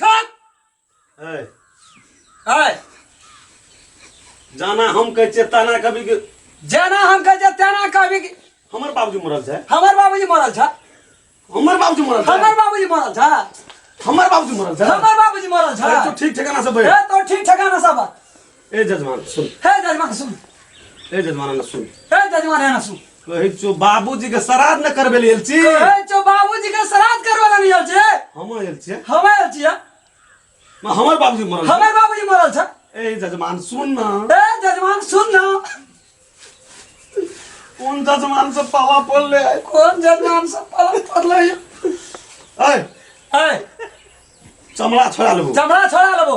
ठक ए, है जाना हम कह चेताना कभी के जेना हम कह तेना कहबी कि हमर बाबूजी मरल छै हमर बाबूजी मरल छ हमर बाबूजी मरल छै हमर बाबूजी मरल छ हमर बाबूजी मरल छै हमर बाबूजी मरल छ अरे तू ठीक ठिकाना से बैठ हे तो ठीक ठिकाना सब ए जजमान सुन हे जजमान सुन ए जजमान न सुन हे जजमान है ना सुन कहे छो बाबूजी के श्राद्ध न करबे लेल छी हे जो बाबूजी के श्राद्ध करवाला नहीं आल छे हम आयल छियै हम आल छियै हमर बाबूजी मरल छै हमर बाबूजी मरल छ ए जजमान सुन ना हे जजमान सुन ना कौन जजमान से पाला पड़ ले कौन जजमान सब पाला पड़ले ए है चमड़ा छोड़ा लेबो चमड़ा छोड़ा लेबो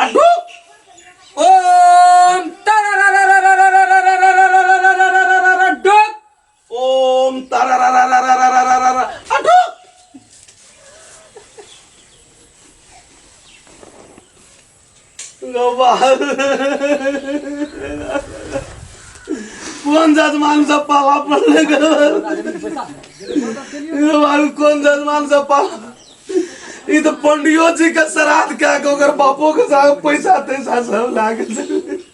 अटू ओम डुक ओम तारा अटू कोण जजमानचा पाला पडले कौन जजमानचा पाला इथं पंडियो जी का श्राद्ध क्या अगर बापो के साथ पैसा तैसा सब लागे